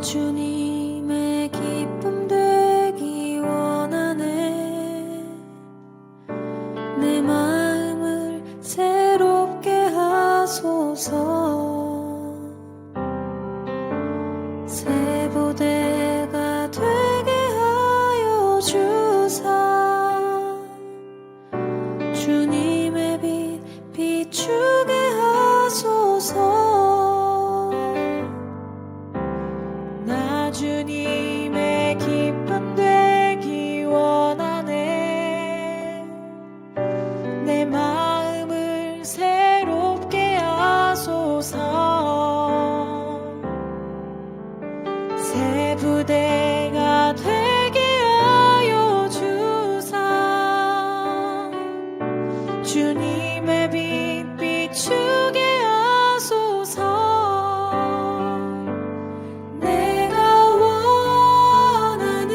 주님의 기쁨 되기 원하네. 내 마음을 새롭게 하소서. 새 부대가 되게 하여 주사. 주님의 빛 비추게 하소서. 나 주님의 기쁨 되기 원하네. 내 마음을 새롭게 하소서. 새 부대가 되게 하여 주사. 주님의 빛 비추게 하소서. 내가 원하는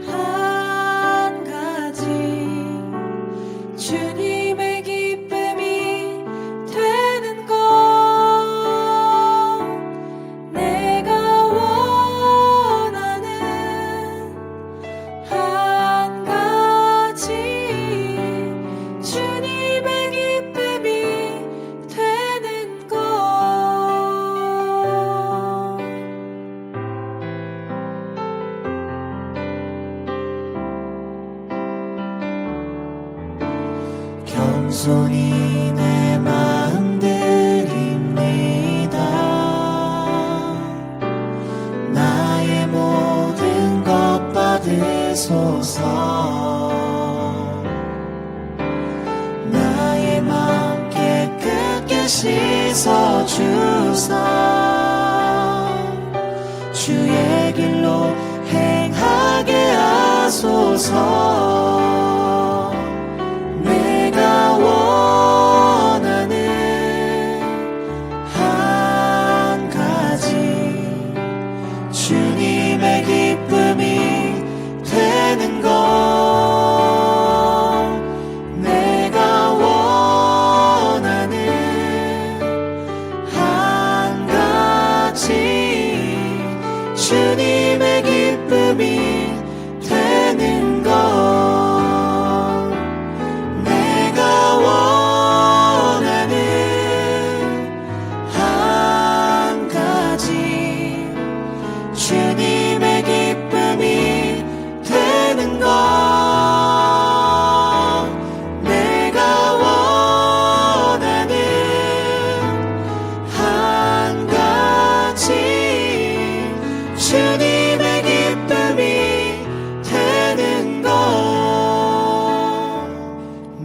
한 가지, 주님의 기쁨이 되는 것. 내가 원하는 한 가지, 주님의 기쁨이 되는 것. 겸손히 내 마음 드립니다. 나의 모든 것 받으소서. 나의 마음 깨끗게 씻어주사. 주의 길로 행하게 하소서. 내가 원하는 한 가지, 주님의 기쁨이 되는 것. 내가 원하는 한 가지, 주님의 기쁨이 되는 것. 내가 원하는 한 가지, 주님의 기쁨이 되는 것. 내가 원하는 한 가지, 주님의 기쁨이 되는 것.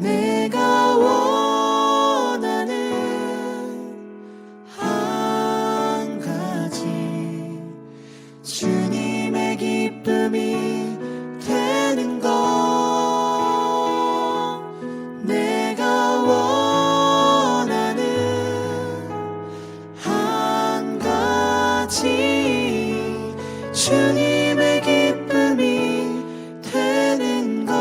내가 원하는 한 가지, 주님의 기쁨이 되는 것. 내가 원하는 한 가지, 주님의 기쁨이 되는 것.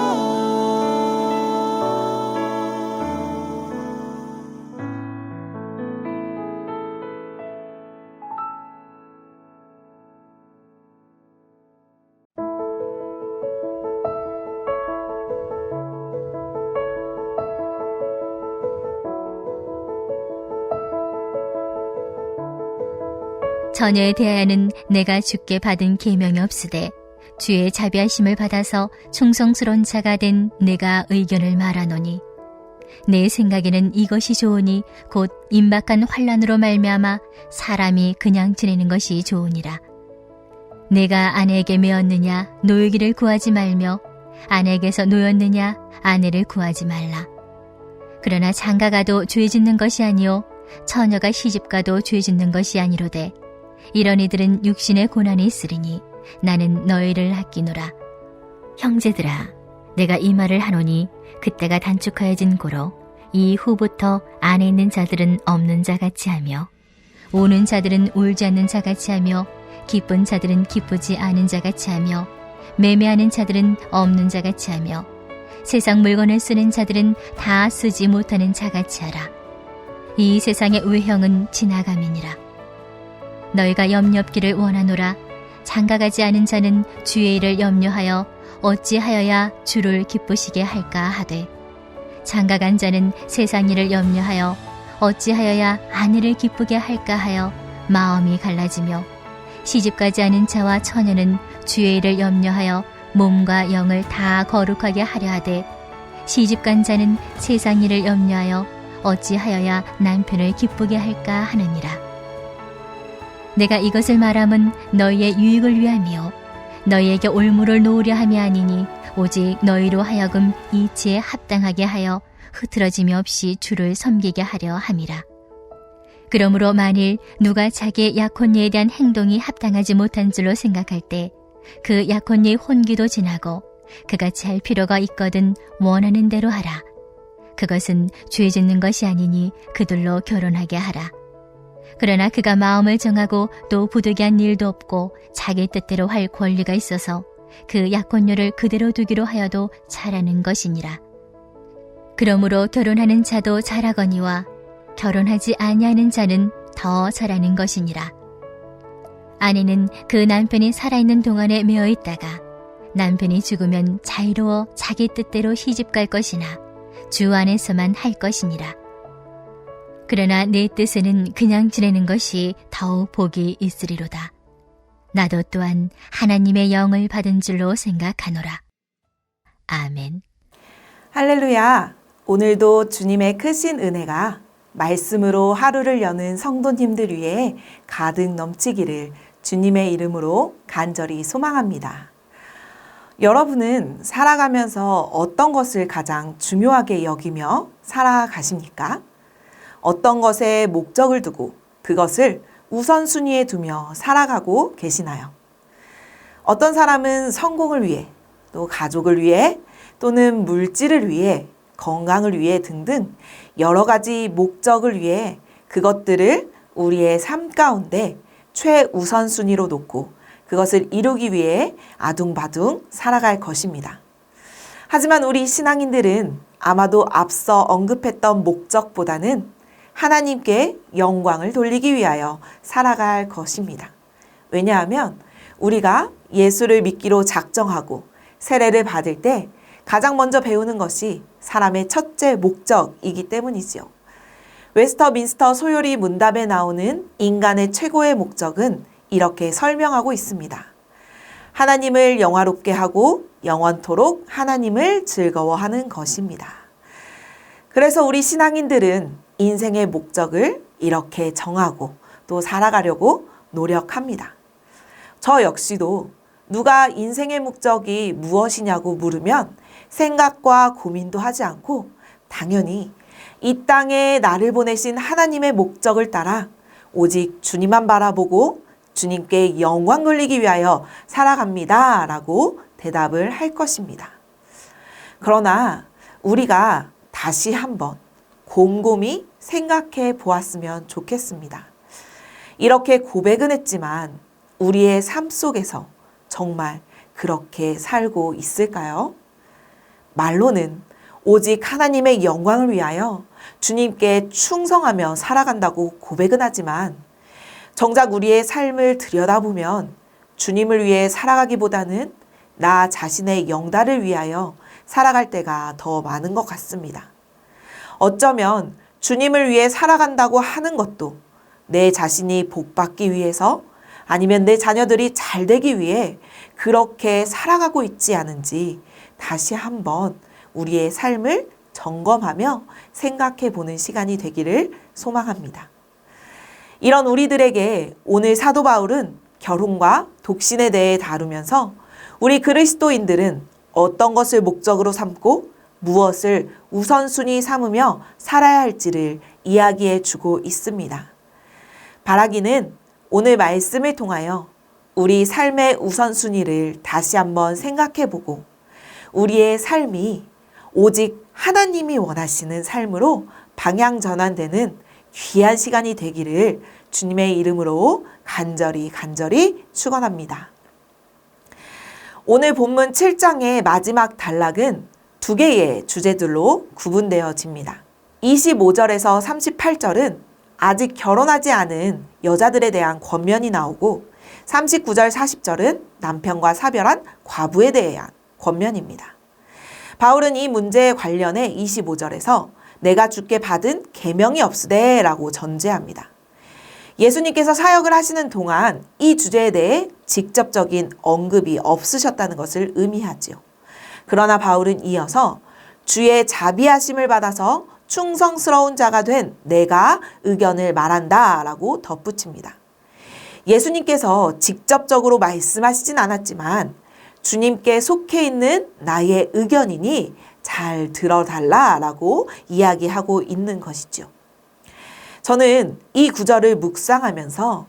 처녀에 대하여는 내가 주께 받은 계명이 없으되 주의 자비하심을 받아서 충성스러운 자가 된 내가 의견을 말하노니, 내 생각에는 이것이 좋으니 곧 임박한 환난으로 말미암아 사람이 그냥 지내는 것이 좋으니라. 내가 아내에게 매었느냐 노이기를 구하지 말며 아내에게서 노였느냐 아내를 구하지 말라. 그러나 장가가도 죄 짓는 것이 아니요 처녀가 시집가도 죄 짓는 것이 아니로되 이런 이들은 육신의 고난이 있으리니 나는 너희를 아끼노라. 형제들아, 내가 이 말을 하노니 그때가 단축하여진 고로 이후부터 안에 있는 자들은 없는 자같이 하며 우는 자들은 울지 않는 자같이 하며 기쁜 자들은 기쁘지 않은 자같이 하며 매매하는 자들은 없는 자같이 하며 세상 물건을 쓰는 자들은 다 쓰지 못하는 자같이 하라. 이 세상의 외형은 지나감이니라. 너희가 염려없기를 원하노라. 장가가지 않은 자는 주의 일을 염려하여 어찌하여야 주를 기쁘시게 할까 하되, 장가간 자는 세상 일을 염려하여 어찌하여야 아내를 기쁘게 할까 하여 마음이 갈라지며, 시집가지 않은 자와 처녀는 주의 일을 염려하여 몸과 영을 다 거룩하게 하려 하되, 시집간 자는 세상 일을 염려하여 어찌하여야 남편을 기쁘게 할까 하느니라. 내가 이것을 말함은 너희의 유익을 위함이요 너희에게 올무를 놓으려 함이 아니니, 오직 너희로 하여금 이치에 합당하게 하여 흐트러짐이 없이 주를 섬기게 하려 함이라. 그러므로 만일 누가 자기의 약혼녀에 대한 행동이 합당하지 못한 줄로 생각할 때 그 약혼녀의 혼기도 지나고 그같이 할 필요가 있거든 원하는 대로 하라. 그것은 죄 짓는 것이 아니니 그들로 결혼하게 하라. 그러나 그가 마음을 정하고 또 부득이한 일도 없고 자기 뜻대로 할 권리가 있어서 그 약혼녀를 그대로 두기로 하여도 잘하는 것이니라. 그러므로 결혼하는 자도 잘하거니와 결혼하지 아니하는 자는 더 잘하는 것이니라. 아내는 그 남편이 살아있는 동안에 매어 있다가 남편이 죽으면 자유로워 자기 뜻대로 시집갈 것이나 주 안에서만 할 것이니라. 그러나 내 뜻에는 그냥 지내는 것이 더욱 복이 있으리로다. 나도 또한 하나님의 영을 받은 줄로 생각하노라. 아멘. 할렐루야! 오늘도 주님의 크신 은혜가 말씀으로 하루를 여는 성도님들 위해 가득 넘치기를 주님의 이름으로 간절히 소망합니다. 여러분은 살아가면서 어떤 것을 가장 중요하게 여기며 살아가십니까? 어떤 것에 목적을 두고 그것을 우선순위에 두며 살아가고 계시나요? 어떤 사람은 성공을 위해, 또 가족을 위해, 또는 물질을 위해, 건강을 위해 등등 여러 가지 목적을 위해 그것들을 우리의 삶 가운데 최우선순위로 놓고 그것을 이루기 위해 아둥바둥 살아갈 것입니다. 하지만 우리 신앙인들은 아마도 앞서 언급했던 목적보다는 하나님께 영광을 돌리기 위하여 살아갈 것입니다. 왜냐하면 우리가 예수를 믿기로 작정하고 세례를 받을 때 가장 먼저 배우는 것이 사람의 첫째 목적이기 때문이지요. 웨스터민스터 소요리 문답에 나오는 인간의 최고의 목적은 이렇게 설명하고 있습니다. 하나님을 영화롭게 하고 영원토록 하나님을 즐거워하는 것입니다. 그래서 우리 신앙인들은 인생의 목적을 이렇게 정하고 또 살아가려고 노력합니다. 저 역시도 누가 인생의 목적이 무엇이냐고 물으면 생각과 고민도 하지 않고 당연히 이 땅에 나를 보내신 하나님의 목적을 따라 오직 주님만 바라보고 주님께 영광 돌리기 위하여 살아갑니다 라고 대답을 할 것입니다. 그러나 우리가 다시 한번 곰곰이 생각해 보았으면 좋겠습니다. 이렇게 고백은 했지만 우리의 삶 속에서 정말 그렇게 살고 있을까요? 말로는 오직 하나님의 영광을 위하여 주님께 충성하며 살아간다고 고백은 하지만 정작 우리의 삶을 들여다보면 주님을 위해 살아가기보다는 나 자신의 영달을 위하여 살아갈 때가 더 많은 것 같습니다. 어쩌면 주님을 위해 살아간다고 하는 것도 내 자신이 복받기 위해서 아니면 내 자녀들이 잘 되기 위해 그렇게 살아가고 있지 않은지 다시 한번 우리의 삶을 점검하며 생각해 보는 시간이 되기를 소망합니다. 이런 우리들에게 오늘 사도 바울은 결혼과 독신에 대해 다루면서 우리 그리스도인들은 어떤 것을 목적으로 삼고 무엇을 우선순위 삼으며 살아야 할지를 이야기해 주고 있습니다. 바라기는 오늘 말씀을 통하여 우리 삶의 우선순위를 다시 한번 생각해 보고 우리의 삶이 오직 하나님이 원하시는 삶으로 방향 전환되는 귀한 시간이 되기를 주님의 이름으로 간절히 축원합니다. 오늘 본문 7장의 마지막 단락은 두 개의 주제들로 구분되어집니다. 25절에서 38절은 아직 결혼하지 않은 여자들에 대한 권면이 나오고 39절 40절은 남편과 사별한 과부에 대한 권면입니다. 바울은 이 문제에 관련해 25절에서 내가 주께 받은 계명이 없으되 라고 전제합니다. 예수님께서 사역을 하시는 동안 이 주제에 대해 직접적인 언급이 없으셨다는 것을 의미하지요. 그러나 바울은 이어서 주의 자비하심을 받아서 충성스러운 자가 된 내가 의견을 말한다 라고 덧붙입니다. 예수님께서 직접적으로 말씀하시진 않았지만 주님께 속해 있는 나의 의견이니 잘 들어달라 라고 이야기하고 있는 것이죠. 저는 이 구절을 묵상하면서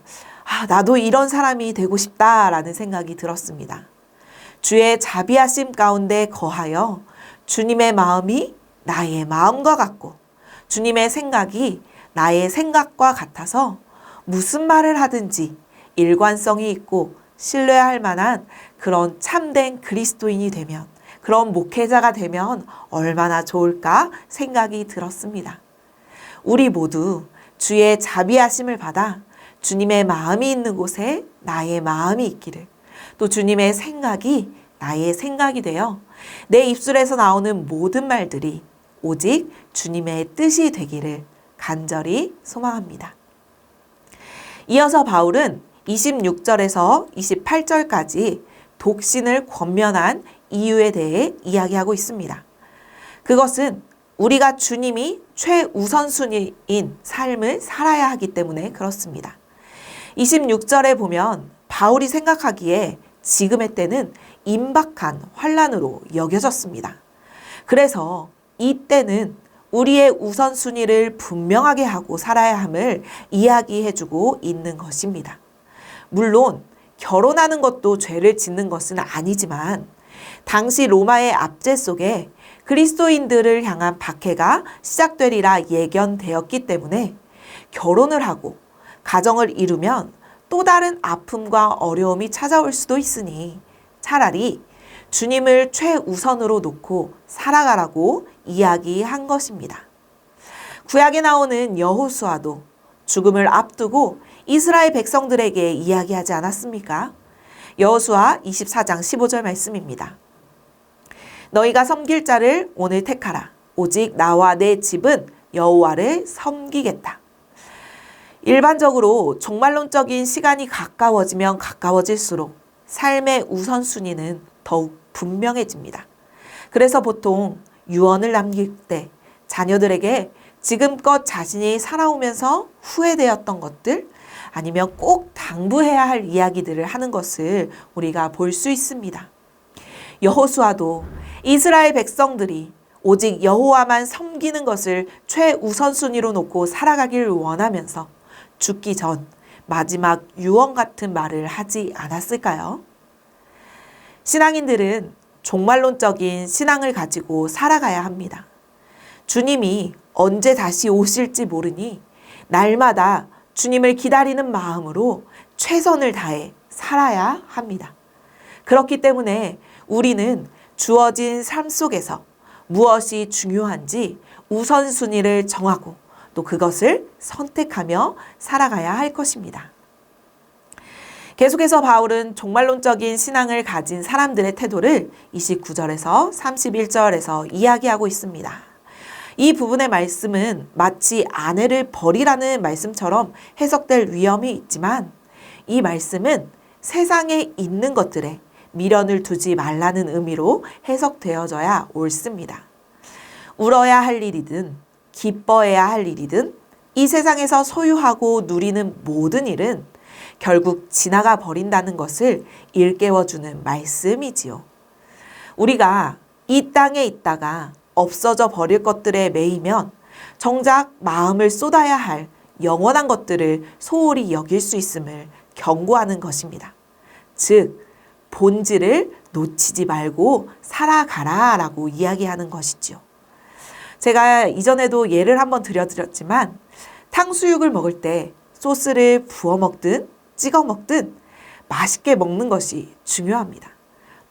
나도 이런 사람이 되고 싶다라는 생각이 들었습니다. 주의 자비하심 가운데 거하여 주님의 마음이 나의 마음과 같고 주님의 생각이 나의 생각과 같아서 무슨 말을 하든지 일관성이 있고 신뢰할 만한 그런 참된 그리스도인이 되면, 그런 목회자가 되면 얼마나 좋을까 생각이 들었습니다. 우리 모두 주의 자비하심을 받아 주님의 마음이 있는 곳에 나의 마음이 있기를, 또 주님의 생각이 나의 생각이 되어 내 입술에서 나오는 모든 말들이 오직 주님의 뜻이 되기를 간절히 소망합니다. 이어서 바울은 26절에서 28절까지 독신을 권면한 이유에 대해 이야기하고 있습니다. 그것은 우리가 주님이 최우선순위인 삶을 살아야 하기 때문에 그렇습니다. 26절에 보면 바울이 생각하기에 지금의 때는 임박한 환난으로 여겨졌습니다. 그래서 이 때는 우리의 우선순위를 분명하게 하고 살아야 함을 이야기해주고 있는 것입니다. 물론 결혼하는 것도 죄를 짓는 것은 아니지만 당시 로마의 압제 속에 그리스도인들을 향한 박해가 시작되리라 예견되었기 때문에 결혼을 하고 가정을 이루면 또 다른 아픔과 어려움이 찾아올 수도 있으니 차라리 주님을 최우선으로 놓고 살아가라고 이야기한 것입니다. 구약에 나오는 여호수아도 죽음을 앞두고 이스라엘 백성들에게 이야기하지 않았습니까? 여호수아 24장 15절 말씀입니다. 너희가 섬길 자를 오늘 택하라. 오직 나와 내 집은 여호와를 섬기겠다. 일반적으로 종말론적인 시간이 가까워지면 가까워질수록 삶의 우선순위는 더욱 분명해집니다. 그래서 보통 유언을 남길 때 자녀들에게 지금껏 자신이 살아오면서 후회되었던 것들, 아니면 꼭 당부해야 할 이야기들을 하는 것을 우리가 볼 수 있습니다. 여호수아도 이스라엘 백성들이 오직 여호와만 섬기는 것을 최우선순위로 놓고 살아가길 원하면서 죽기 전 마지막 유언 같은 말을 하지 않았을까요? 신앙인들은 종말론적인 신앙을 가지고 살아가야 합니다. 주님이 언제 다시 오실지 모르니 날마다 주님을 기다리는 마음으로 최선을 다해 살아야 합니다. 그렇기 때문에 우리는 주어진 삶 속에서 무엇이 중요한지 우선순위를 정하고 또 그것을 선택하며 살아가야 할 것입니다. 계속해서 바울은 종말론적인 신앙을 가진 사람들의 태도를 29절에서 31절에서 이야기하고 있습니다. 이 부분의 말씀은 마치 아내를 버리라는 말씀처럼 해석될 위험이 있지만 이 말씀은 세상에 있는 것들에 미련을 두지 말라는 의미로 해석되어져야 옳습니다. 울어야 할 일이든 기뻐해야 할 일이든 이 세상에서 소유하고 누리는 모든 일은 결국 지나가 버린다는 것을 일깨워주는 말씀이지요. 우리가 이 땅에 있다가 없어져 버릴 것들에 매이면 정작 마음을 쏟아야 할 영원한 것들을 소홀히 여길 수 있음을 경고하는 것입니다. 즉, 본질을 놓치지 말고 살아가라 라고 이야기하는 것이지요. 제가 이전에도 예를 한번 들려드렸지만 탕수육을 먹을 때 소스를 부어 먹든 찍어 먹든 맛있게 먹는 것이 중요합니다.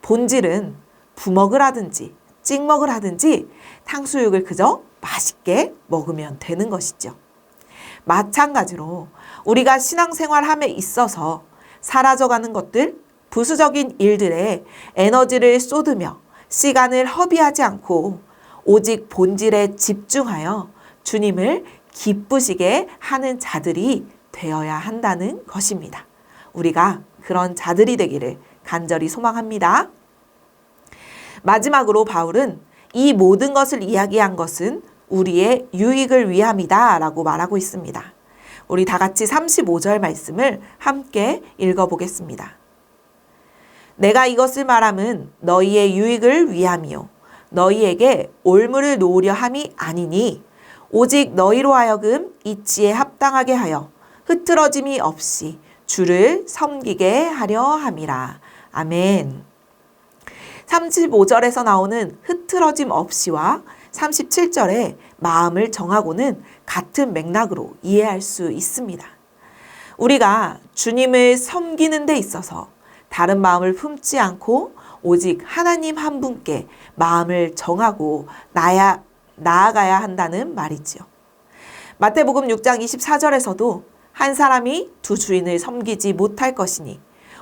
본질은 부먹을 하든지 찍먹을 하든지 탕수육을 그저 맛있게 먹으면 되는 것이죠. 마찬가지로 우리가 신앙생활함에 있어서 사라져가는 것들, 부수적인 일들에 에너지를 쏟으며 시간을 허비하지 않고 오직 본질에 집중하여 주님을 기쁘시게 하는 자들이 되어야 한다는 것입니다. 우리가 그런 자들이 되기를 간절히 소망합니다. 마지막으로 바울은 이 모든 것을 이야기한 것은 우리의 유익을 위함이다 라고 말하고 있습니다. 우리 다 같이 35절 말씀을 함께 읽어보겠습니다. 내가 이것을 말함은 너희의 유익을 위함이요 너희에게 올무를 놓으려 함이 아니니 오직 너희로 하여금 이치에 합당하게 하여 흐트러짐이 없이 주를 섬기게 하려 함이라. 아멘. 35절에서 나오는 흐트러짐 없이와 37절에 마음을 정하고는 같은 맥락으로 이해할 수 있습니다. 우리가 주님을 섬기는 데 있어서 다른 마음을 품지 않고 오직 하나님 한 분께 마음을 정하고 나아가야 한다는 말이지요. 마태복음 6장 24절에서도 한 사람이 두 주인을 섬기지 못할 것이니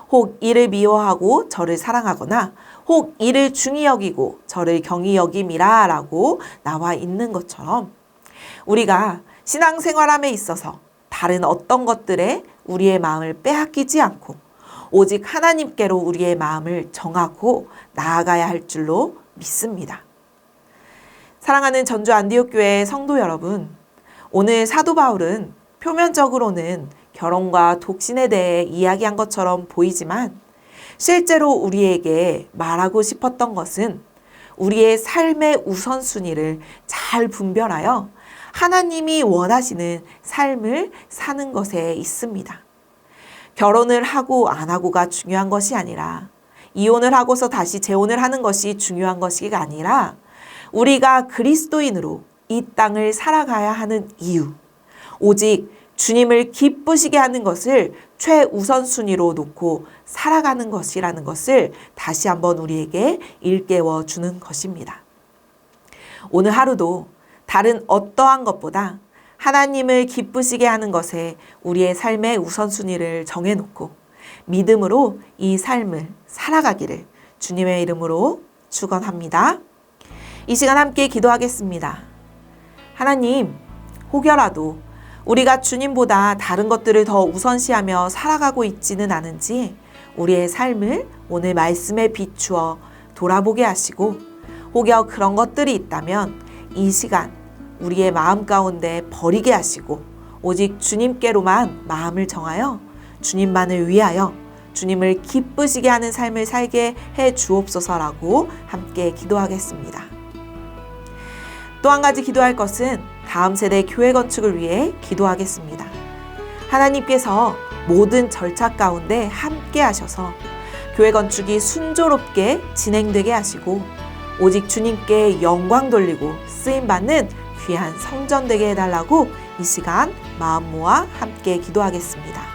혹 이를 미워하고 저를 사랑하거나 혹 이를 중히 여기고 저를 경히 여김이라 라고 나와 있는 것처럼 우리가 신앙생활함에 있어서 다른 어떤 것들에 우리의 마음을 빼앗기지 않고 오직 하나님께로 우리의 마음을 정하고 나아가야 할 줄로 믿습니다. 사랑하는 전주 안디옥교회 성도 여러분, 오늘 사도 바울은 표면적으로는 결혼과 독신에 대해 이야기한 것처럼 보이지만 실제로 우리에게 말하고 싶었던 것은 우리의 삶의 우선순위를 잘 분별하여 하나님이 원하시는 삶을 사는 것에 있습니다. 결혼을 하고 안 하고가 중요한 것이 아니라 이혼을 하고서 다시 재혼을 하는 것이 중요한 것이 아니라 우리가 그리스도인으로 이 땅을 살아가야 하는 이유, 오직 주님을 기쁘시게 하는 것을 최우선순위로 놓고 살아가는 것이라는 것을 다시 한번 우리에게 일깨워 주는 것입니다. 오늘 하루도 다른 어떠한 것보다 하나님을 기쁘시게 하는 것에 우리의 삶의 우선순위를 정해놓고 믿음으로 이 삶을 살아가기를 주님의 이름으로 축원합니다. 이 시간 함께 기도하겠습니다. 하나님, 혹여라도 우리가 주님보다 다른 것들을 더 우선시하며 살아가고 있지는 않은지 우리의 삶을 오늘 말씀에 비추어 돌아보게 하시고 혹여 그런 것들이 있다면 이 시간 우리의 마음 가운데 버리게 하시고 오직 주님께로만 마음을 정하여 주님만을 위하여 주님을 기쁘시게 하는 삶을 살게 해 주옵소서라고 함께 기도하겠습니다. 또 한 가지 기도할 것은 다음 세대 교회 건축을 위해 기도하겠습니다. 하나님께서 모든 절차 가운데 함께 하셔서 교회 건축이 순조롭게 진행되게 하시고 오직 주님께 영광 돌리고 쓰임받는 귀한 성전 되게 해달라고 이 시간 마음 모아 함께 기도하겠습니다.